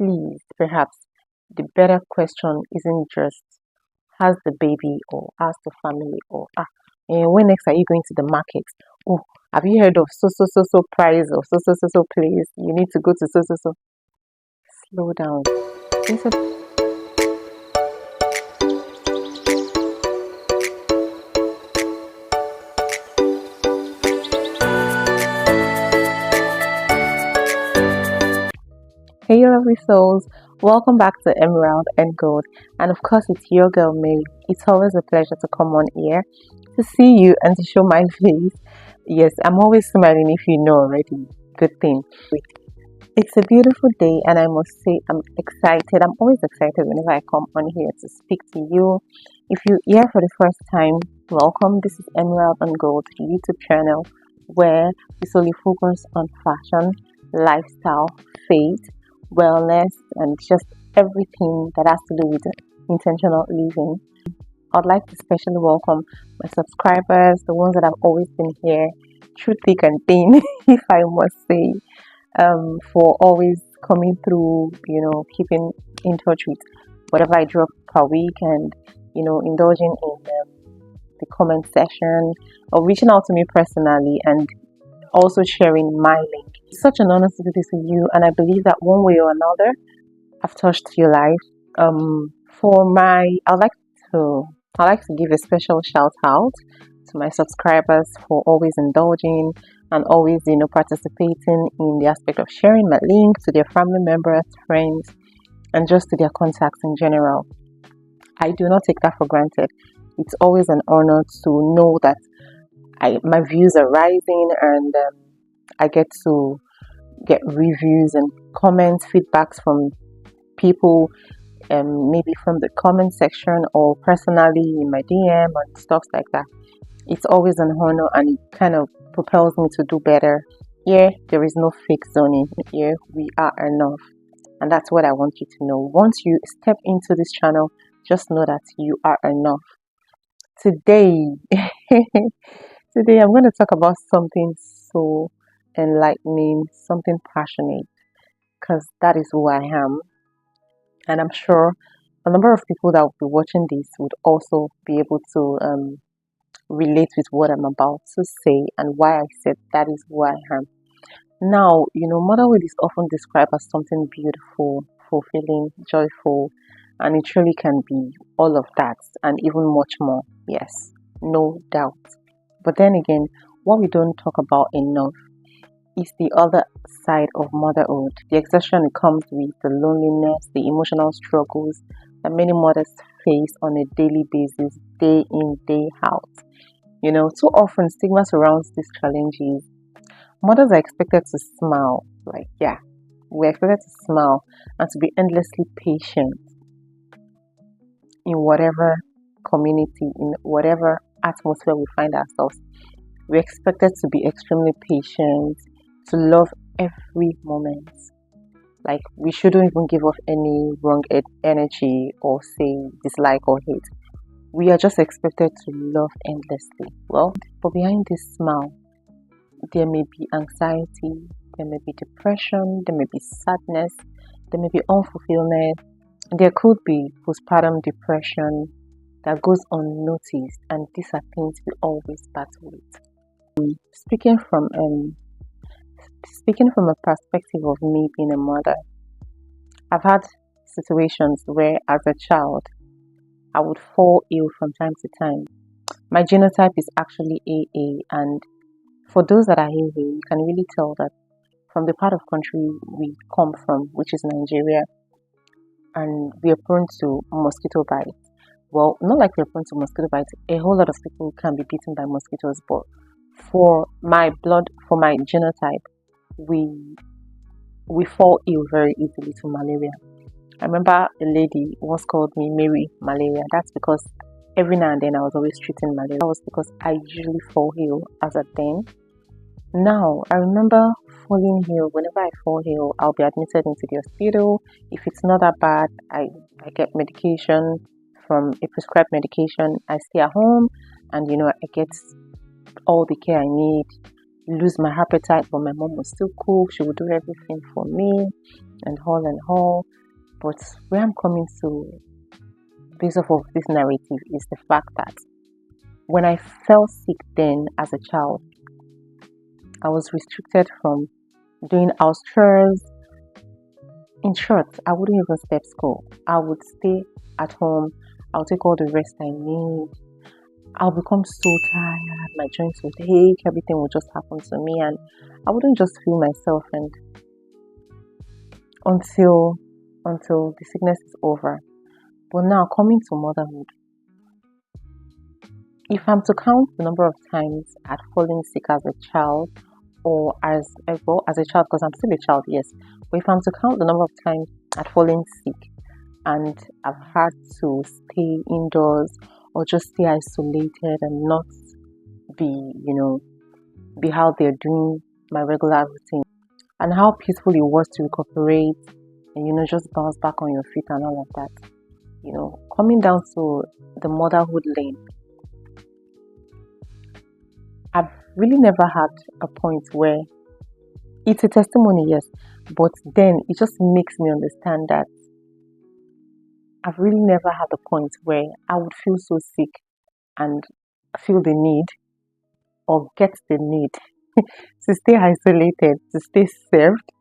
please, perhaps the better question isn't just how's the baby or how's the family or when next are you going to the market? Oh, have you heard of so price or so place? You need to go to so. Slow down. Instead, hey lovely souls, welcome back to Emerald and Gold, and of course it's your girl Mary. It's always a pleasure to come on here to see you and to show my face. Yes, I'm always smiling if you know already. Good thing. It's a beautiful day, and I must say, I'm excited. I'm always excited whenever I come on here to speak to you. If you're here for the first time, welcome. This is Emerald and Gold YouTube channel where we solely focus on fashion, lifestyle, faith, wellness, and just everything that has to do with intentional living. I'd like to especially welcome my subscribers, the ones that have always been here through thick and thin, if I must say, for always coming through, keeping in touch with whatever I drop per week and, indulging in the comment section or reaching out to me personally and also sharing my link. It's such an honor to do this with you, and I believe that one way or another, I've touched your life. I'd like to give a special shout out to my subscribers for always indulging and always, participating in the aspect of sharing my link to their family members, friends, and just to their contacts in general. I do not take that for granted. It's always an honor to know that my views are rising and I get to get reviews and comments, feedbacks from people, maybe from the comment section or personally in my DM and stuff like that. It's always an honor and it kind of propels me to do better. Here, there is no fake zoning. Here, we are enough. And that's what I want you to know. Once you step into this channel, just know that you are enough. Today, I'm going to talk about something so enlightening, something passionate, because that is who I am. And I'm sure a number of people that will be watching this would also be able to relate with what I'm about to say and why I said that is who I am. Now, motherhood is often described as something beautiful, fulfilling, joyful, and it truly can be all of that and even much more. Yes, no doubt. But then again, what we don't talk about enough is the other side of motherhood, the exhaustion it comes with, the loneliness, the emotional struggles that many mothers face on a daily basis, day in, day out. Too often stigma surrounds these challenges. Mothers are expected to smile, we're expected to smile and to be endlessly patient in whatever community, in whatever atmosphere we find ourselves. We're expected to be extremely patient, to love every moment. Like, we shouldn't even give off any wrong energy or say dislike or hate. We are just expected to love endlessly. Well, but behind this smile, there may be anxiety, there may be depression, there may be sadness, there may be unfulfillment, there could be postpartum depression that goes unnoticed, and these are things we always battle with. Speaking from a perspective of me being a mother, I've had situations where as a child I would fall ill from time to time. My genotype is actually AA, and for those that are AA, you can really tell that from the part of country we come from, which is Nigeria, and we are prone to mosquito bites. Well, not like we're prone to mosquito bites. A whole lot of people can be bitten by mosquitoes, but for my genotype, we fall ill very easily to malaria. I remember a lady once called me Mary Malaria. That's because every now and then I was always treating malaria. That was because I usually fall ill as a then. Now, I remember falling ill. Whenever I fall ill, I'll be admitted into the hospital. If it's not that bad, I get medication from a prescribed medication. I stay at home and, I get all the care I need. Lose my appetite, but my mom was still cook. She would do everything for me. and all and all. But where I'm coming to based off of this narrative is the fact that when I fell sick then as a child, I was restricted from doing house chores. In short, I wouldn't even step school. I would stay at home. I'll take all the rest I need. I'll become so tired. My joints would ache. Everything would just happen to me, and I wouldn't just feel myself. And until the sickness is over. But now coming to motherhood, if I'm to count the number of times I'd fallen sick as a child, or as a child, because I'm still a child, yes. But if I'm to count the number of times I'd fallen sick and I've had to stay indoors or just stay isolated and not be, be out there doing my regular routine, and how peaceful it was to recuperate and just bounce back on your feet and all of that. Coming down to the motherhood lane, I've really never had a point where it's a testimony, yes, but then it just makes me understand that I've really never had a point where I would feel so sick and feel the need or get the need to stay isolated, to stay served,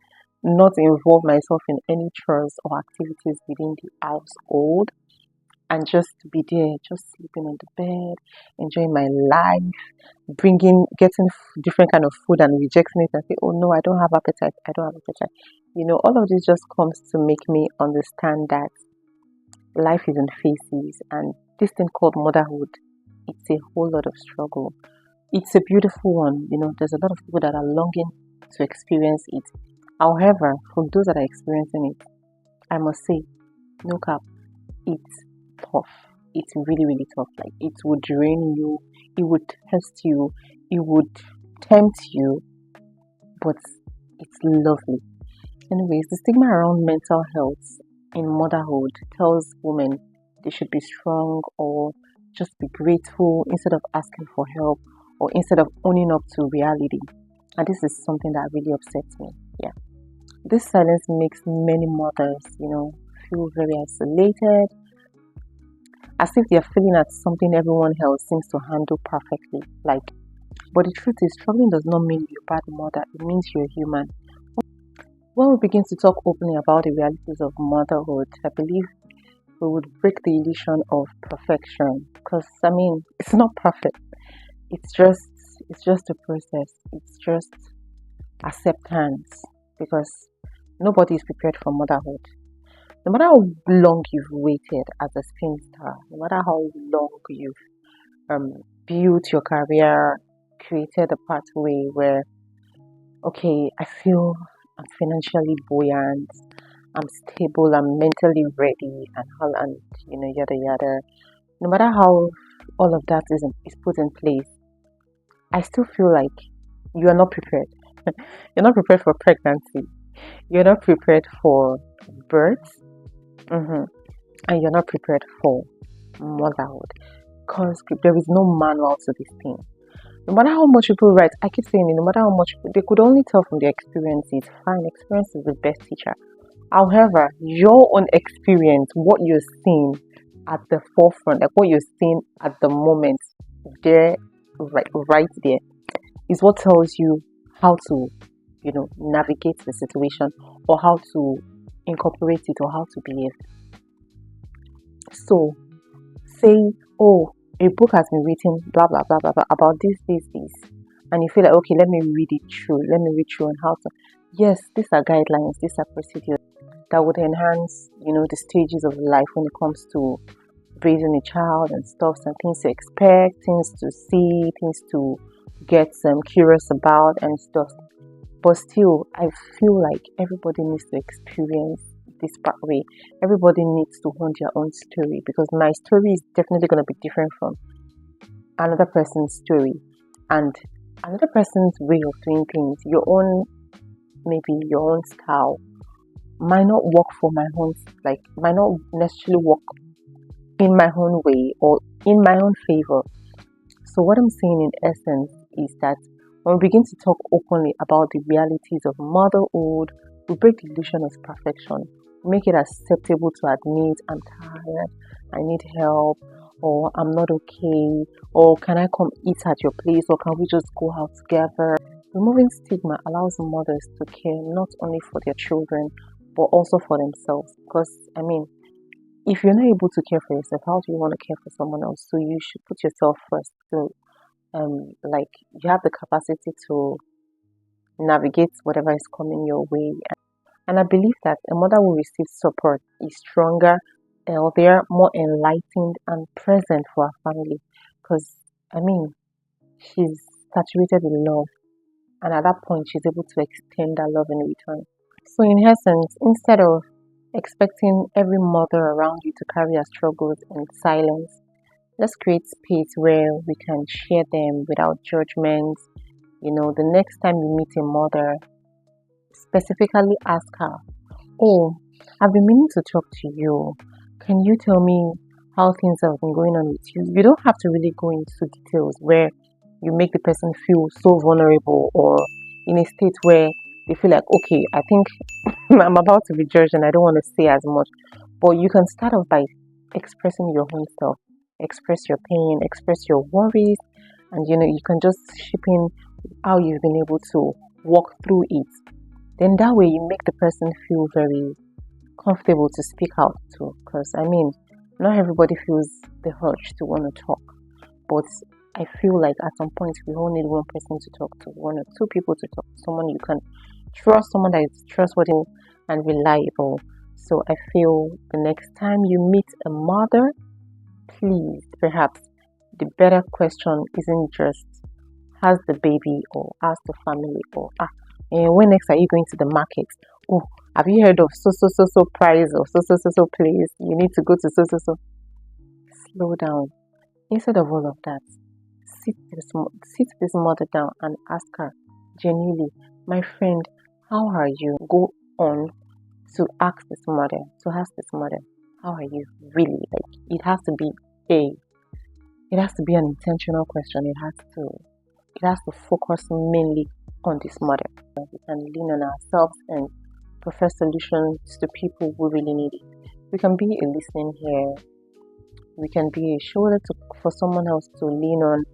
not involve myself in any chores or activities within the household, and just be there, just sleeping on the bed, enjoying my life, getting different kind of food and rejecting it and say, oh no, I don't have appetite, I don't have appetite. All of this just comes to make me understand that life is in phases, and this thing called motherhood, it's a whole lot of struggle. It's a beautiful one. There's a lot of people that are longing to experience it. However, for those that are experiencing it, I must say, no cap, it's tough. It's really, really tough. Like, it would drain you, it would test you, it would tempt you, but it's lovely. Anyways, the stigma around mental health in motherhood tells women they should be strong or just be grateful instead of asking for help or instead of owning up to reality. And this is something that really upsets me. Yeah. This silence makes many mothers, feel very isolated, as if they're feeling at something everyone else seems to handle perfectly. But the truth is, struggling does not mean you're a bad mother. It means you're human. When we begin to talk openly about the realities of motherhood, I believe we would break the illusion of perfection. Because it's not perfect. It's just a process. It's just acceptance. Because nobody is prepared for motherhood. No matter how long you've waited as a spinster, no matter how long you've built your career, created a pathway where, okay, I feel I'm financially buoyant, I'm stable, I'm mentally ready, and yada yada. No matter how all of that is put in place, I still feel like you are not prepared. You're not prepared for pregnancy. You're not prepared for birth. And you're not prepared for motherhood, because there is no manual to this thing. No matter how much people write, I keep saying it, no matter how much they could only tell from their experiences. Fine, experience is the best teacher. However, your own experience, what you're seeing at the forefront, like what you're seeing at the moment, there, right there, is what tells you how to, navigate the situation, or how to incorporate it, or how to behave. So, saying, oh, a book has been written, blah, blah, blah, blah, blah, about this, and you feel like, okay, let me read through on how to, yes, these are guidelines, these are procedures that would enhance, the stages of life when it comes to raising a child and stuff, and things to expect, things to see, things to get curious about and stuff. But still, I feel like everybody needs to experience this pathway. Everybody needs to own their own story, because my story is definitely going to be different from another person's story and another person's way of doing things. Maybe your own style might not work for my own, might not necessarily work in my own way or in my own favor. So what I'm saying in essence is that when we begin to talk openly about the realities of motherhood, We break the illusion of perfection. We make it acceptable to admit I'm tired, I need help, or I'm not okay, or can I come eat at your place, or can we just go out together? Removing stigma allows mothers to care not only for their children but also for themselves. Because if you're not able to care for yourself, how do you want to care for someone else? So you should put yourself first. So like you have the capacity to navigate whatever is coming your way. And I believe that a mother who receives support is stronger, healthier, more enlightened, and present for her family. Because she's saturated in love, and at that point, she's able to extend that love in return. So, in essence, instead of expecting every mother around you to carry her struggles in silence, let's create space where we can share them without judgment. The next time you meet a mother, specifically ask her, "Oh, I've been meaning to talk to you. Can you tell me how things have been going on with you?" You don't have to really go into details where you make the person feel so vulnerable or in a state where they feel like, okay, I think I'm about to be judged and I don't want to say as much. But you can start off by expressing your own self, express your pain, express your worries, and you can just ship in how you've been able to walk through it. Then that way you make the person feel very comfortable to speak out to. Because not everybody feels the urge to want to talk, but I feel like at some point we all need one person to talk to, one or two people to talk to, someone you can trust, someone that is trustworthy and reliable. So I feel the next time you meet a mother, please, perhaps the better question isn't just how's the baby or how's the family or when next are you going to the market? Oh, have you heard of so price or so place? You need to go to so. Slow down. Instead of all of that, sit this mother down and ask her genuinely, my friend, how are you? Go on to ask this mother, how are you really? Like it has to be an intentional question. It has to focus mainly on this mother. We can lean on ourselves and prefer solutions to people who really need it. We can be a listening ear. We can be a shoulder for someone else to lean on,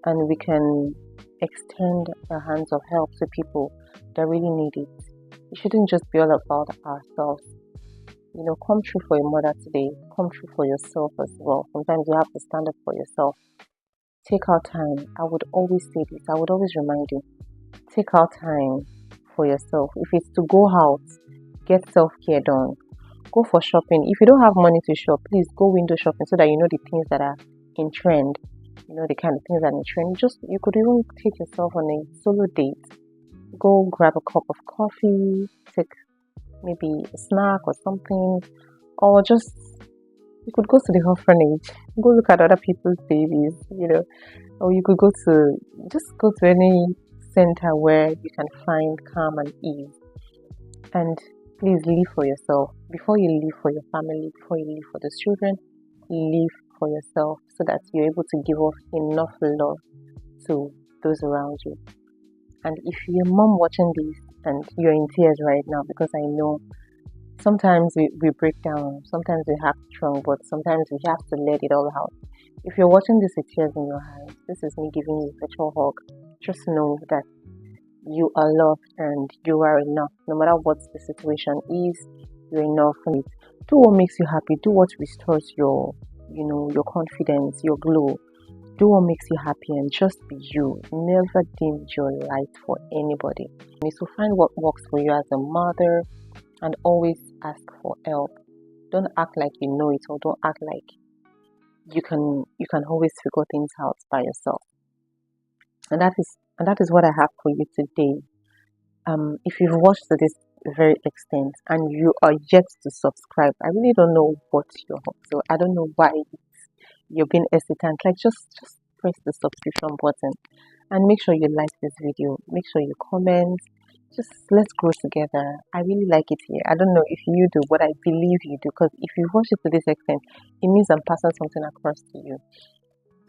and we can extend our hands of help to people that really need it. It shouldn't just be all about ourselves. Come true for your mother today. Come true for yourself as well. Sometimes you have to stand up for yourself. Take out time. I would always say this. I would always remind you. Take out time for yourself. If it's to go out, get self-care done. Go for shopping. If you don't have money to shop, please go window shopping so that you know the things that are in trend. The kind of things that are in trend. You could even take yourself on a solo date. Go grab a cup of coffee, take maybe a snack or something, or just you could go to the orphanage, go look at other people's babies, or you could go to any center where you can find calm and ease. And please live for yourself. Before you live for your family, before you live for the children, live for yourself so that you're able to give off enough love to those around you. And if you're a mom watching this and you're in tears right now, because I know sometimes we break down, sometimes we have strong, but sometimes we have to let it all out. If you're watching this with tears in your eyes, this is me giving you a virtual hug. Just know that you are loved and you are enough. No matter what the situation is, you're enough. Do what makes you happy. Do what restores your confidence, your glow. Do what makes you happy and just be you. Never dim your light for anybody. So find what works for you as a mother and always ask for help. Don't act like you know it, or don't act like you can always figure things out by yourself. And that is what I have for you today. If you've watched to this very extent and you are yet to subscribe, I really don't know what you're up to. I don't know why you're being hesitant. Like just press the subscription button and make sure you like this video. Make sure you comment. Just let's grow together. I really like it here. I don't know if you do, but I believe you do, because if you watch it to this extent, it means I'm passing something across to you.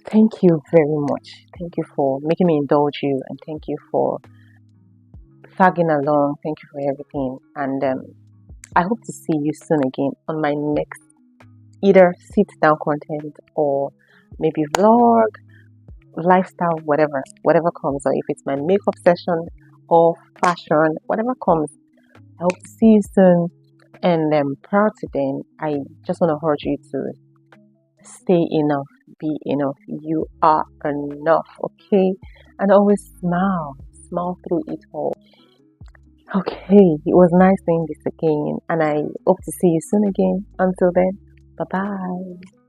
Thank you very much. Thank you for making me indulge you, and thank you for tagging along. Thank you for everything. And I hope to see you soon again on my next either sit down content or maybe vlog, lifestyle, whatever comes, or if it's my makeup session or fashion, whatever comes. I hope to see you soon. And prior to then, I just want to urge you to stay enough, be enough. You are enough, okay? And always smile through it all. Okay, it was nice doing this again, and I hope to see you soon again. Until then, bye bye.